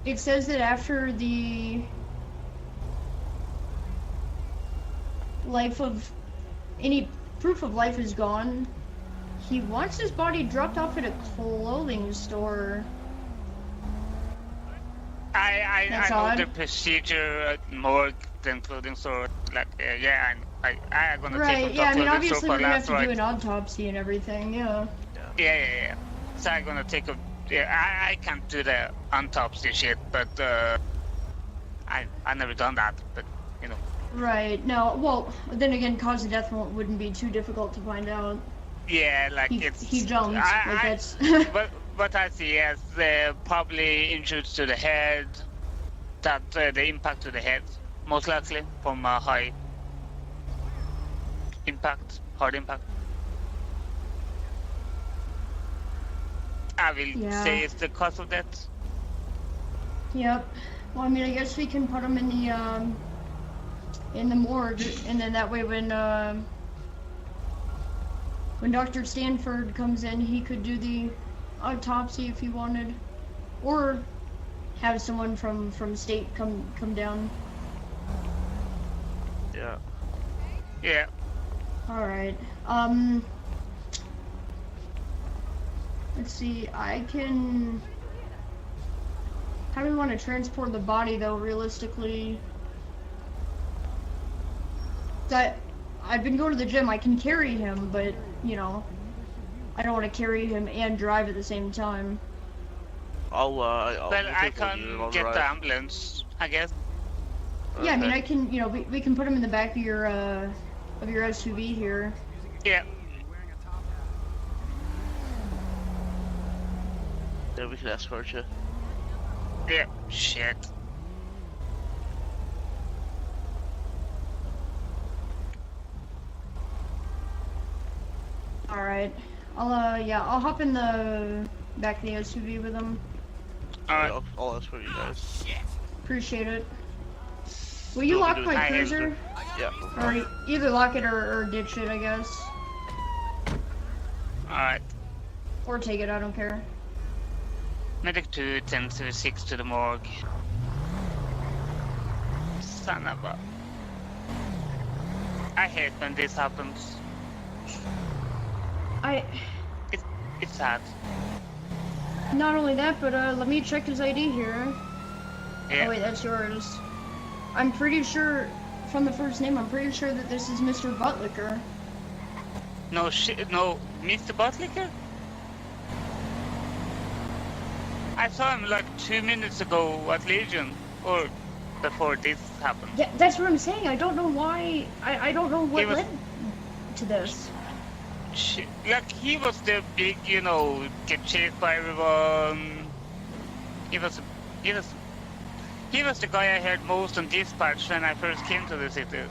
it says that after the life of any proof of life is gone, he wants his body dropped off at a clothing store. I That's know odd. the procedure more than clothing store. Like yeah, I'm gonna take him Right, to yeah, a I mean, clothing store obviously for we're gonna have last to do ride. an autopsy and everything, yeah. Yeah. So I'm gonna take him. Yeah, I can't do the autopsy shit, but I never done that. But you know. Right, no, well, then again, cause of death wouldn't be too difficult to find out. Yeah, like He it's jumped, like that's... but I see yes, probably injuries to the head. That the impact to the head, most likely from a high impact, hard impact. I will say it's the cause of death. Yep. Well, I mean, I guess we can put him in the morgue, and then that way when Dr. Stanford comes in, he could do the autopsy if he wanted, or have someone from state come down. Yeah. All right. Let's see. I can. How do we want to transport the body, though? Realistically, that I've been going to the gym. I can carry him, but you know, I don't want to carry him and drive at the same time. Well, I can get the ambulance, I guess. Yeah, I mean, I can. You know, we can put him in the back of your SUV here. Yeah. Yeah, we can escort you. Yeah. Shit. All right. I'll hop in the back of the SUV with him. Alright. I'll escort you guys. Appreciate it. Will you lock my cruiser? Yeah. Or either lock it or ditch it, I guess. Alright. Or take it, I don't care. Medic 2, 10-6 to the morgue. Son of a... I hate when this happens. It's sad. Not only that, but let me check his ID here. Yeah. Oh wait, that's yours. I'm pretty sure, from the first name, I'm pretty sure that this is Mr. Butlicker. No shit, no, Mr. Butlicker? I saw him like 2 minutes ago at Legion, or before this happened. Yeah, that's what I'm saying. I don't know why. I don't know what led to this. Shit. Like, he was the big, you know, get chased by everyone. He was the guy I heard most on dispatch when I first came to the city.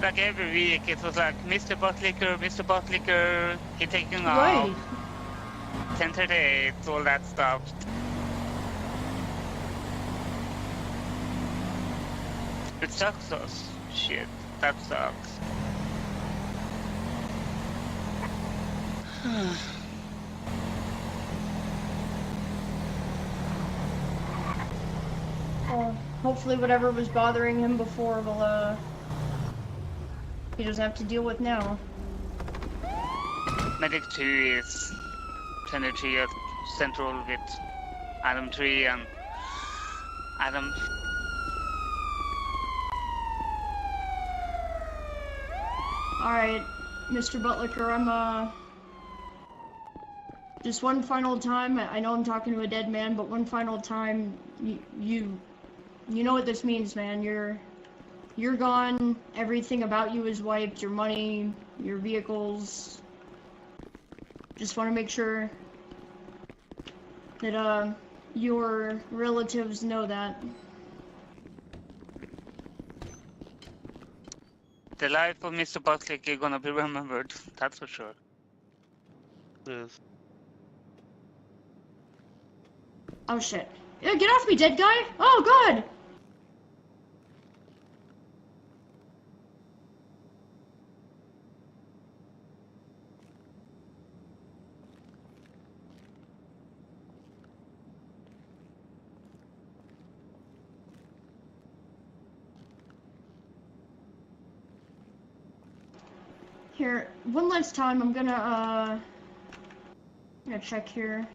Like every week it was like, Mr. Butlicker, he taking off. Right. 1038, all that stuff. It sucks us. Shit, that sucks. Well, hopefully whatever was bothering him before will, he doesn't have to deal with now. Medic 2 is 23 at Central with Adam 3 and Adam. Alright, Mr. Butlicker, I'm, just one final time, I know I'm talking to a dead man, but one final time, you know what this means, man. You're gone, everything about you is wiped, your money, your vehicles. Just want to make sure that, your relatives know that. The life of Mr. Butlick is gonna be remembered, that's for sure. Yes. Oh shit. Yeah, get off me, dead guy! Oh god! Here, one last time, I'm gonna check here.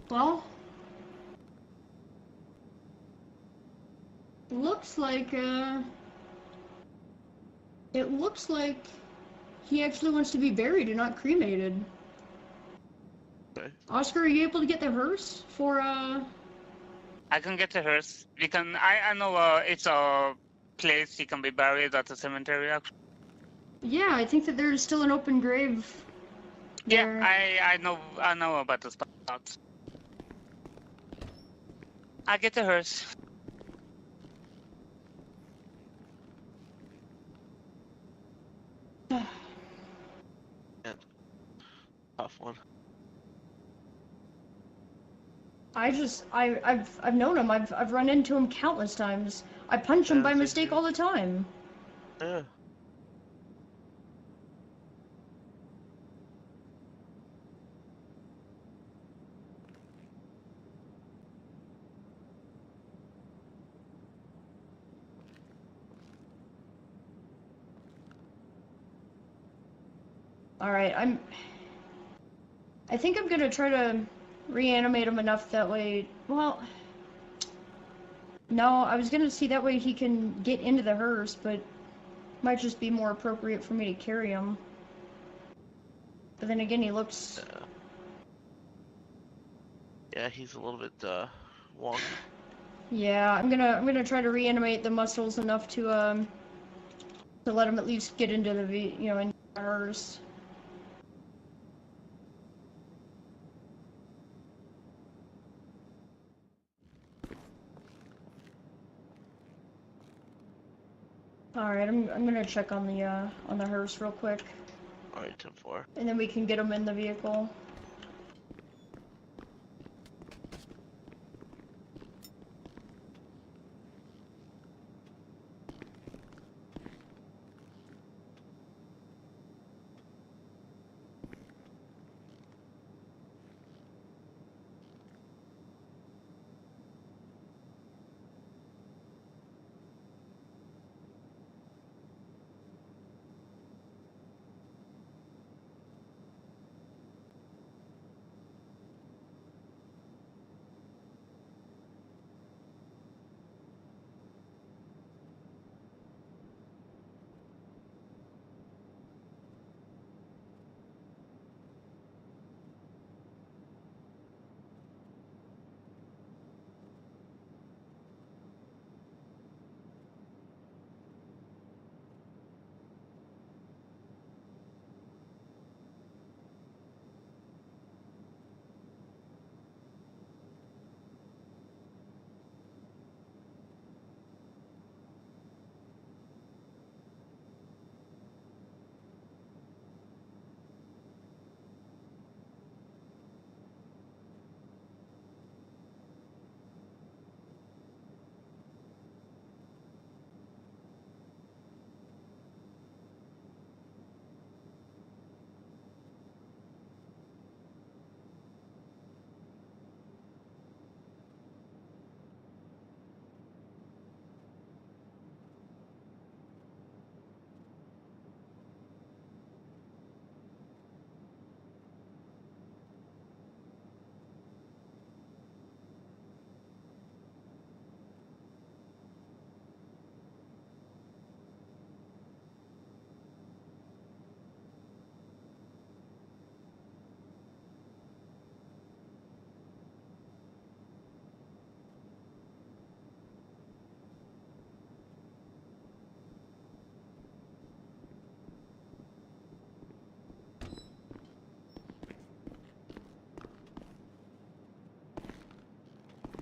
Well, looks like, it looks like he actually wants to be buried and not cremated. Okay. Oscar, are you able to get the hearse for, I can get the hearse. We can. I know. It's a place he can be buried at the cemetery. Actually. Yeah, I think that there's still an open grave there. Yeah, I know about the spot. I get the hearse. Tough one. I've known him. I've run into him countless times. I punch him Yeah, by same mistake here. all the time. Yeah. Alright, I think I'm gonna try to reanimate him enough that way. Well, no, I was gonna see that way he can get into the hearse, but might just be more appropriate for me to carry him. But then again, he looks. Yeah, he's a little bit wonky. Yeah, I'm gonna try to reanimate the muscles enough to let him at least get into the into the hearse. Alright, I'm gonna check on the hearse real quick. Alright, 10-4. And then we can get him in the vehicle.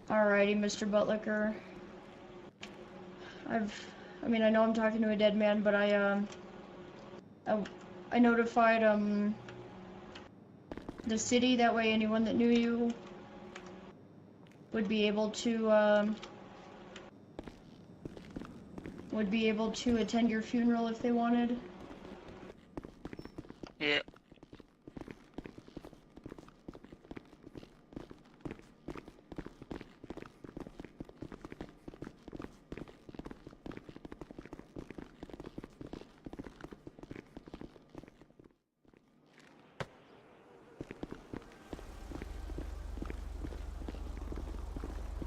Alrighty, Mr. Butlicker. I know I'm talking to a dead man, but I notified, the city. That way anyone that knew you would be able to attend your funeral if they wanted. Yeah.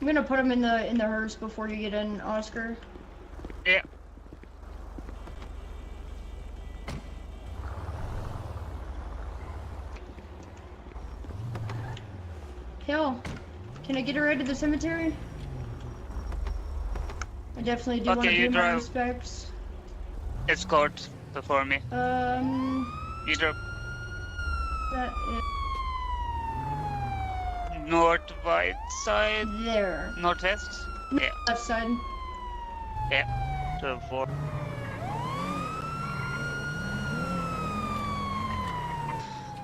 I'm gonna put them in the hearse before you get in, Oscar. Yeah. Hell, can I get her right to the cemetery? I definitely do want to Okay, pay you my drive. respects. Escort before me. You drove That north, right side, is there. northwest. Yeah. Left side. Yeah. 10-4.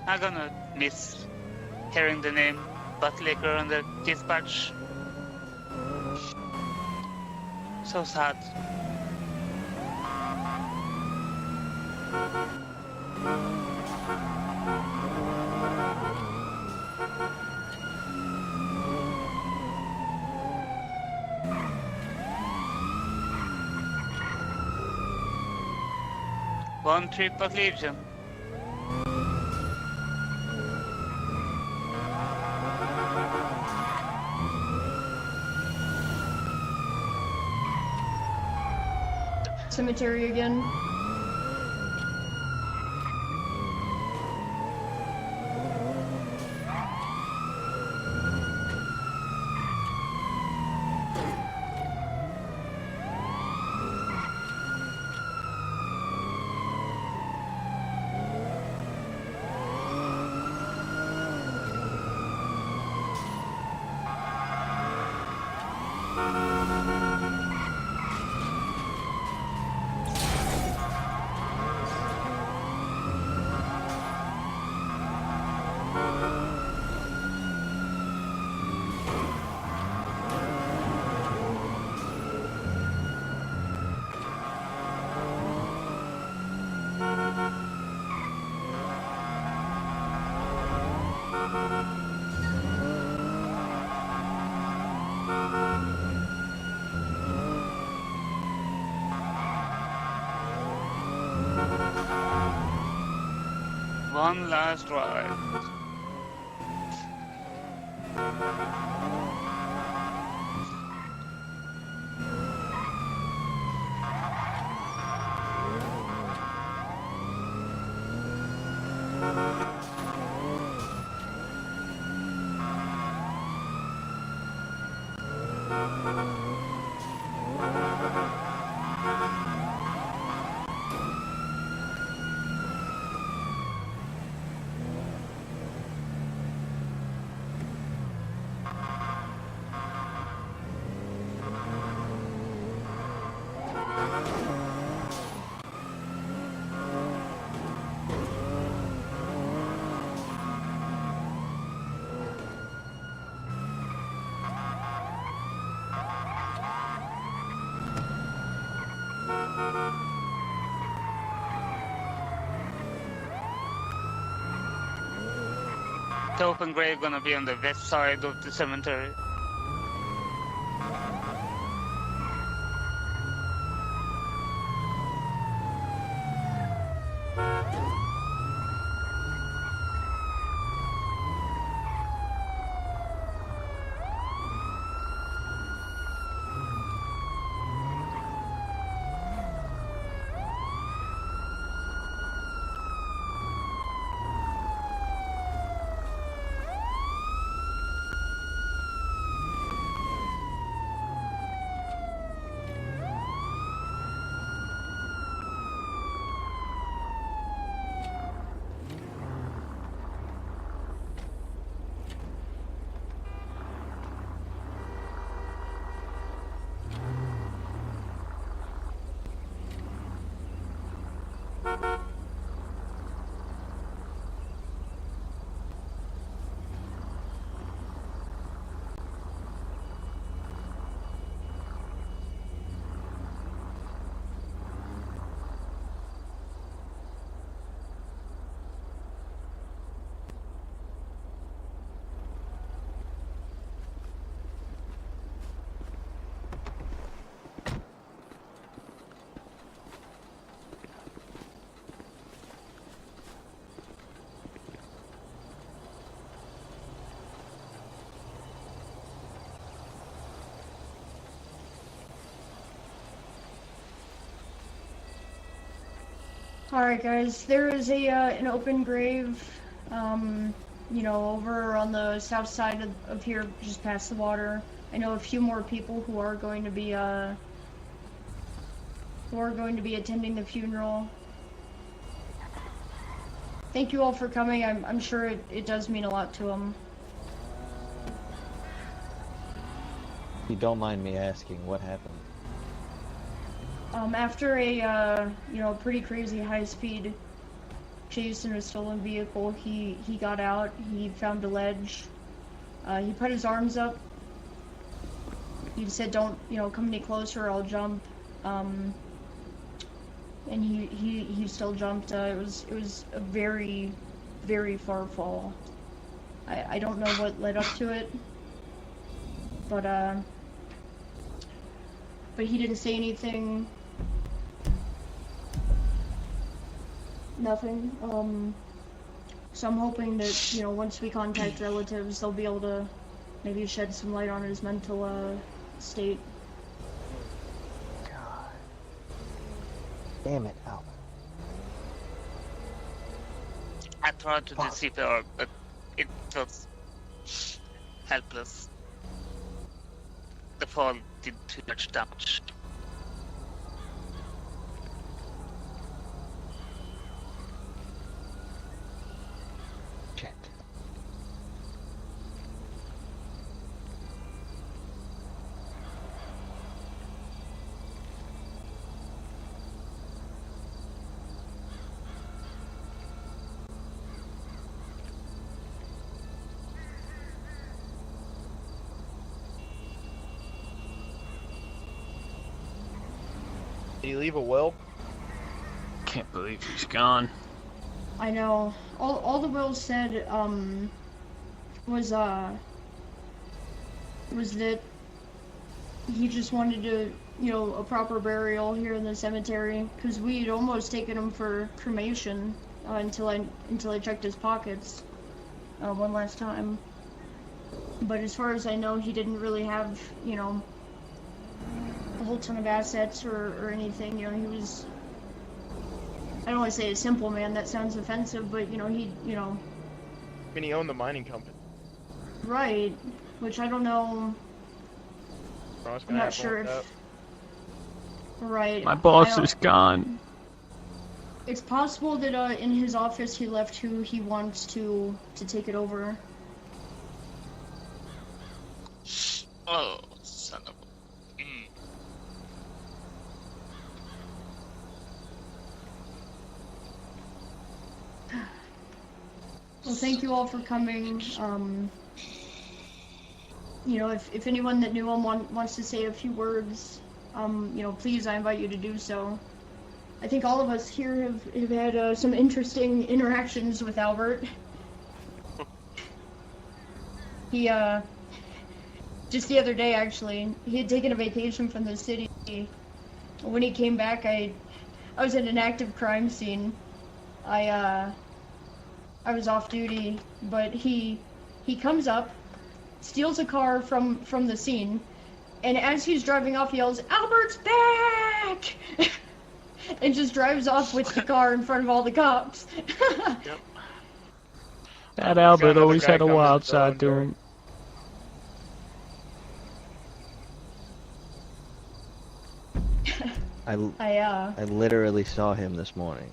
I'm gonna miss hearing the name Butlicker on the dispatch. So sad. One trip of Legion. Cemetery again. One last ride. The open grave gonna be on the west side of the cemetery. Alright guys, there is an open grave, you know, over on the south side of here, just past the water. I know a few more people who are going to be attending the funeral. Thank you all for coming. I'm sure it does mean a lot to them. If you don't mind me asking, what happened? After a, you know, pretty crazy high-speed chase in a stolen vehicle, he got out, he found a ledge, he put his arms up, he said, don't, you know, come any closer, I'll jump, and he still jumped. It was a very, very far fall. I don't know what led up to it, but he didn't say anything. Nothing. So I'm hoping that, you know, once we contact relatives, they'll be able to maybe shed some light on his mental state. God. Damn it, Albert. I tried to do CPR, but it was helpless. The fall did too much damage. Shit. Did he leave a will? Can't believe he's gone. I know. All the will said was that he just wanted to, you know, a proper burial here in the cemetery, because we had almost taken him for cremation until I checked his pockets one last time. But as far as I know, he didn't really have, you know, a whole ton of assets or anything. You know, he was, I don't want to say a simple man, that sounds offensive, but, you know, he, you know... I mean, he owned the mining company. Right, which I don't know, I'm not sure if... Right. My boss is gone. It's possible that in his office he left who he wants to take it over. Oh, son of a... Well, thank you all for coming. You know, if anyone that knew him wants to say a few words, you know, please, I invite you to do so. I think all of us here have had some interesting interactions with Albert. He, just the other day, actually, he had taken a vacation from the city. When he came back, I was at an active crime scene. I was off duty, but he comes up, steals a car from the scene, and as he's driving off, he yells, "Albert's back!" and just drives off with the car in front of all the cops. Yep. That Albert always had a wild side to him. I I literally saw him this morning.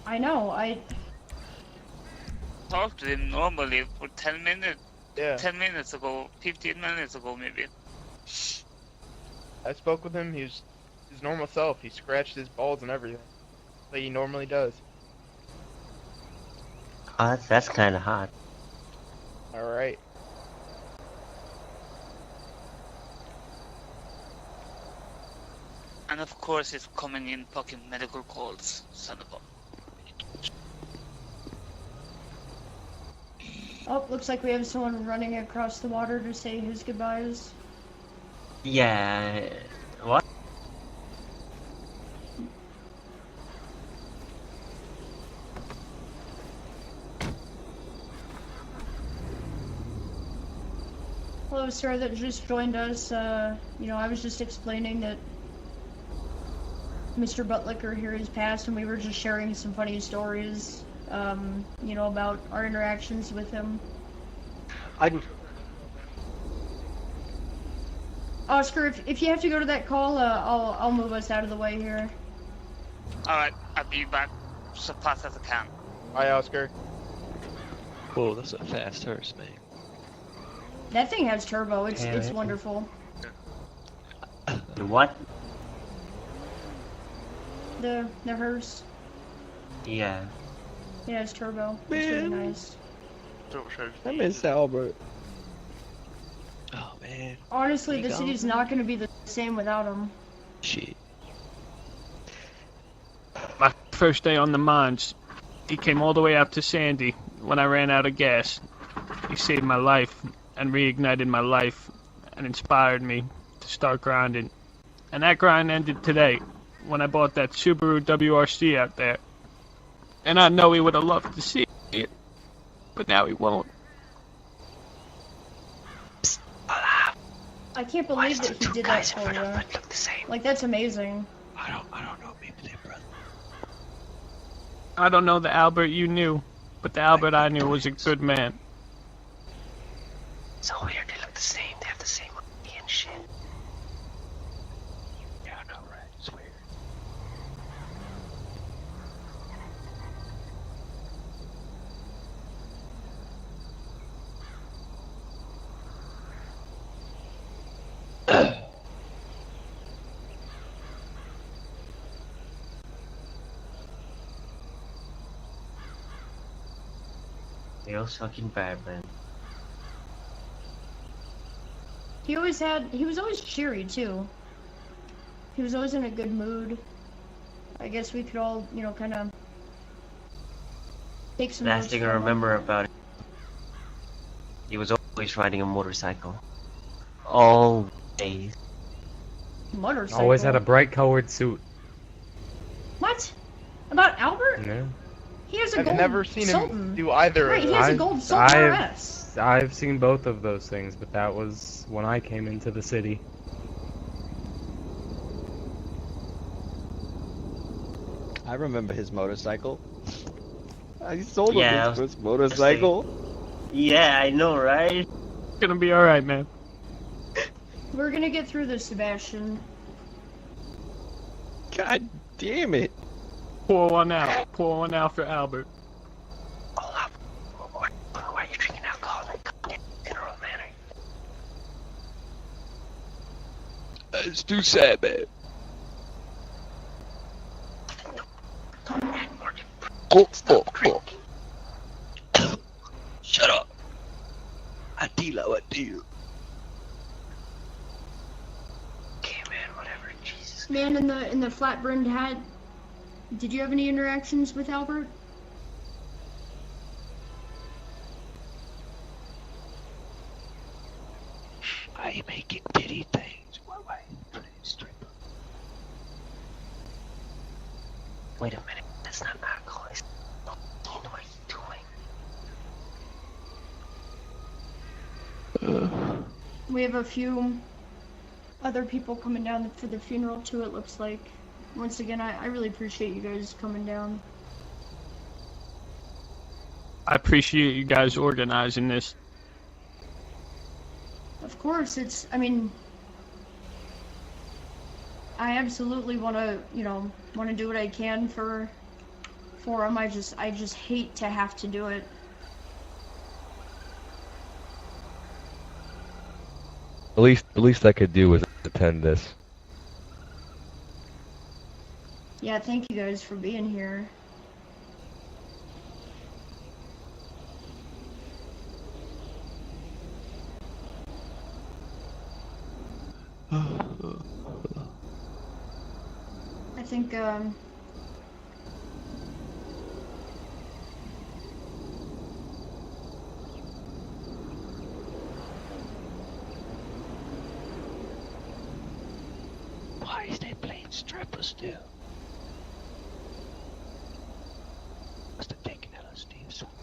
I know, Talked to him normally for 10 minutes. Yeah. 10 minutes ago, 15 minutes ago maybe. I spoke with him. He was his normal self. He scratched his balls and everything, like he normally does. That's kind of hot. All right. And of course he's coming in fucking medical calls, son of a... Oh, looks like we have someone running across the water to say his goodbyes. Yeah. What? Hello, sir, that just joined us. You know, I was just explaining that Mr. Butlicker here has passed, and we were just sharing some funny stories, you know, about our interactions with him. Oscar, if you have to go to that call, I'll move us out of the way here. Alright, I'll be back so fast as I can. Bye, Oscar. Whoa, that's a fast hearse, man. That thing has turbo. It's wonderful. The what? The hearse. Yeah. Yeah, it's turbo. It's really nice. I miss Albert. Oh man. Honestly, the Thank city's not going to be the same without him. Shit. My first day on the mines, he came all the way out to Sandy when I ran out of gas. He saved my life and reignited my life and inspired me to start grinding. And that grind ended today when I bought that Subaru WRC out there. And I know he would have loved to see it, but now he won't. I can't believe that he did that for you. Like, that's amazing. I don't know. Maybe they're brothers. I don't know the Albert you knew, but the Albert I knew was a good man. So weird, they look the same. They have the same money and shit. Yeah, I know, right? It's weird. They all fucking bad, man. He was always cheery, too. He was always in a good mood. I guess we could all, you know, kind of take some Last notes thing I from him. remember about it, he was always riding a motorcycle. Always. Motorcycle. Always had a bright colored suit. What? About Albert? Yeah. He has a I've gold never seen Sultan. him do either Right, of he those. has a gold Sultan RS. I've seen both of those things, but that was when I came into the city. I remember his motorcycle. I sold Yeah, him his first motorcycle. Yeah, I know, right? It's gonna be alright, man. We're gonna get through this, Sebastian. God damn it. Pour one out. Pour one out for Albert. Hold up. Why are you drinking alcohol in a general manner? It's too sad, man. Oh. Shut up. I deal. Okay, man, whatever. Jesus. Man in the flat brimmed hat. Did you have any interactions with Albert? I make it pity things. Why? Put it straight. Wait a minute. That's not alcohol. It's what are you doing? We have a few other people coming down for the funeral too, it looks like. Once again, I really appreciate you guys coming down. I appreciate you guys organizing this. Of course, I mean, I absolutely want to, you know, want to do what I can for him. I just hate to have to do it. The least I could do was attend this. Yeah, thank you guys for being here. I think, Why is they playing stripper still? Must have taken LSD or something.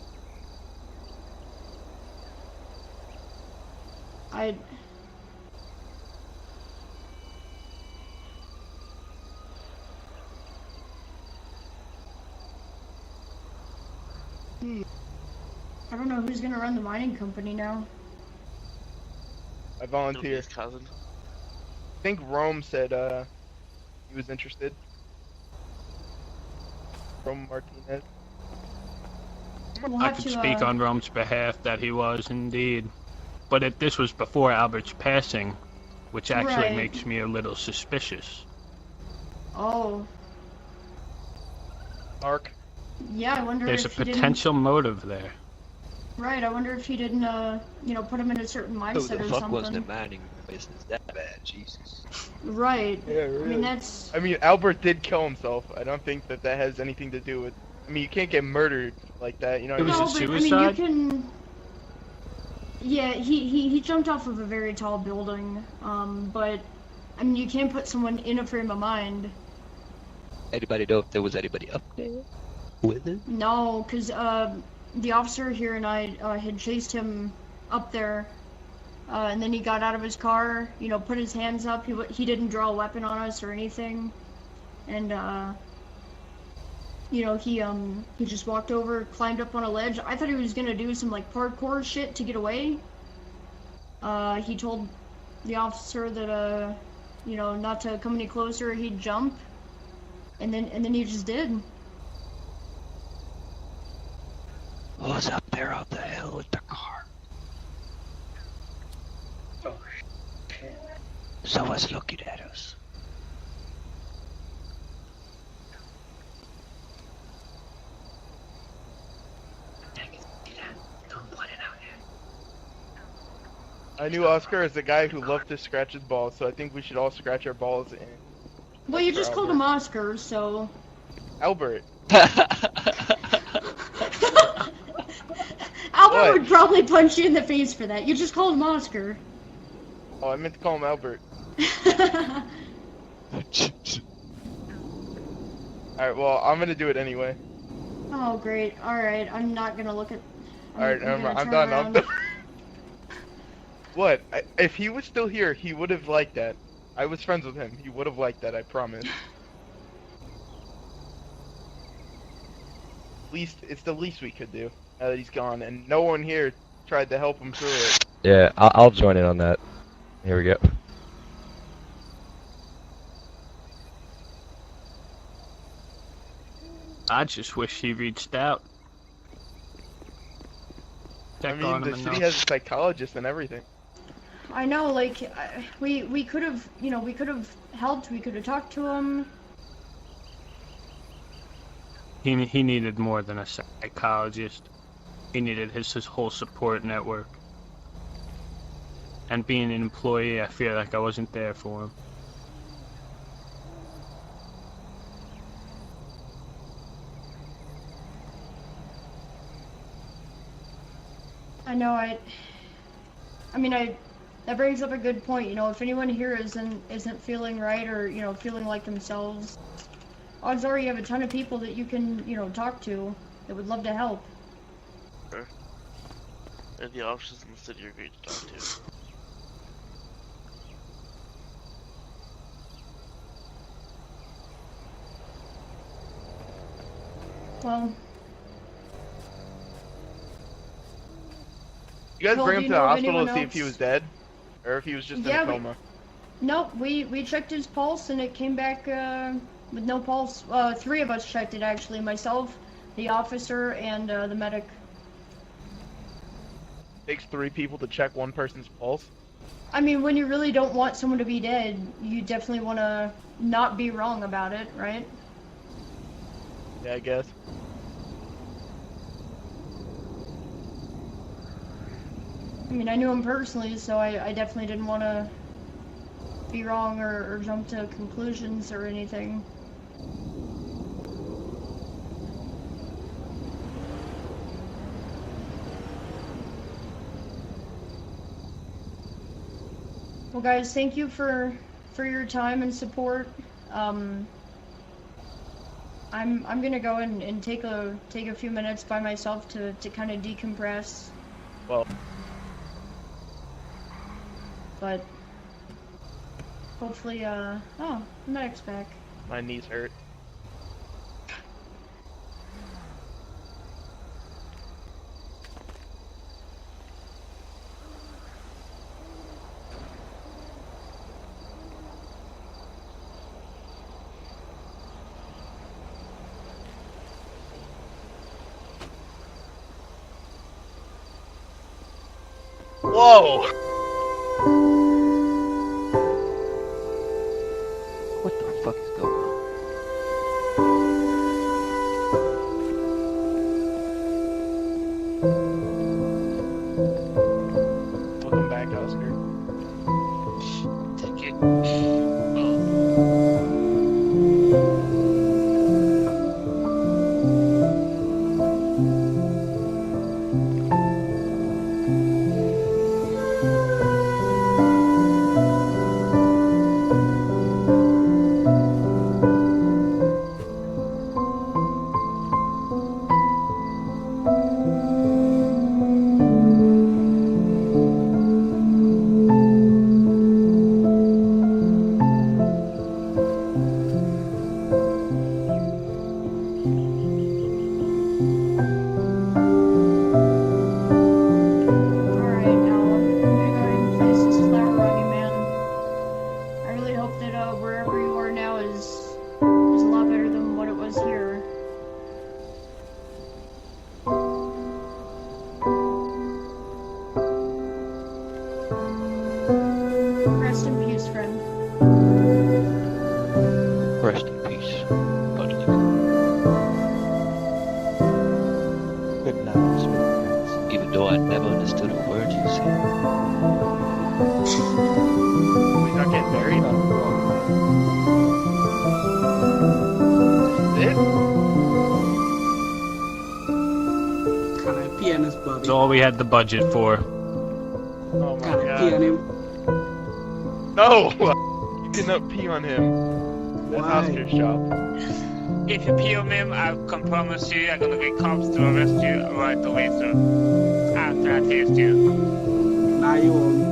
I don't know who's gonna run the mining company now. I It'll be volunteer. his cousin. I think Rome said he was interested. Rome Martinez. We'll I have could to, speak on Rome's behalf that he was indeed. But this was before Albert's passing, which actually Right. makes me a little suspicious. Oh, Mark. yeah. I wonder There's a if he potential motive there. didn't. Right. I wonder if he didn't, put him in a certain Who mindset the or fuck something. wasn't a mining business that bad? Jesus. Right. Yeah, really. I mean, that's. I mean, Albert did kill himself. I don't think that has anything to do with. I mean, you can't get murdered like that. You know. It was No, a but I suicide? mean, you can. Yeah, he jumped off of a very tall building. But I mean, you can't put someone in a frame of mind. Anybody know if there was anybody up there with it? No, because the officer here and I had chased him up there, and then he got out of his car, put his hands up. He didn't draw a weapon on us or anything, and he just walked over, climbed up on a ledge. I thought he was gonna do some like parkour shit to get away. He told the officer that not to come any closer. He'd jump, and then he just did. Who was up there on the hill with the car? Oh, shit. Someone's looking at us. Don't point it out yet. I knew Oscar as a guy who loved to scratch his balls, so I think we should all scratch our balls and. Well, you For just called Albert. him Oscar, so. Albert. Albert What? would probably punch you in the face for that. You just called him Oscar. Oh, I meant to call him Albert. Alright, well, I'm gonna do it anyway. Oh, great. Alright, I'm not gonna look at. Alright, gonna I'm turn done. I'm around. done. What? If he was still here, he would have liked that. I was friends with him. He would have liked that, I promise. Least it's the least we could do now that he's gone, and no one here tried to help him through it. Yeah, I'll join in on that. Here we go. I just wish he reached out. I Check mean, on the him city enough. has a psychologist and everything. I know, like, we could have, we could have helped. We could have talked to him. He needed more than a psychologist. He needed his whole support network. And being an employee, I feel like I wasn't there for him. I know. That brings up a good point. If anyone here isn't feeling right or feeling like themselves, odds are you have a ton of people that you can talk to that would love to help. Sure. And the officers in the city are great to talk to. Well, You guys Well, bring do him you to the know of hospital to anyone see if he else? was dead, or if he was just Yeah, in a we- coma. nope. We checked his pulse and it came back with no pulse. 3 of us checked it actually. Myself, the officer, and the medic. Takes 3 people to check one person's pulse. I mean, when you really don't want someone to be dead, you definitely want to not be wrong about it, right? Yeah, I guess. I mean, I knew him personally, so I definitely didn't want to be wrong or jump to conclusions or anything. Well, guys, thank you for your time and support. I'm gonna go and take a few minutes by myself to kind of decompress. Well, But hopefully, oh, the medic's back. my knees hurt. Whoa! What the fuck is going on? Welcome back, Oscar. Thank you. Alright, now, I'm gonna go ahead and place this flower on you, man. I really hope that, wherever you are now is a lot better than what it was here. Rest in peace, friend. Rest in peace, butlicker. Good night, sweet prince. Even though I never understood a word you said. We not getting married? This is it? Can I pee on his body? That's all we had the budget for. Oh my Can I pee god. on him? No! You cannot pee on him. That's Why? Oscar's job. If you pee on him, I can promise you I'm gonna get cops to arrest you right away, sir. After I taste you. Nah, you won't.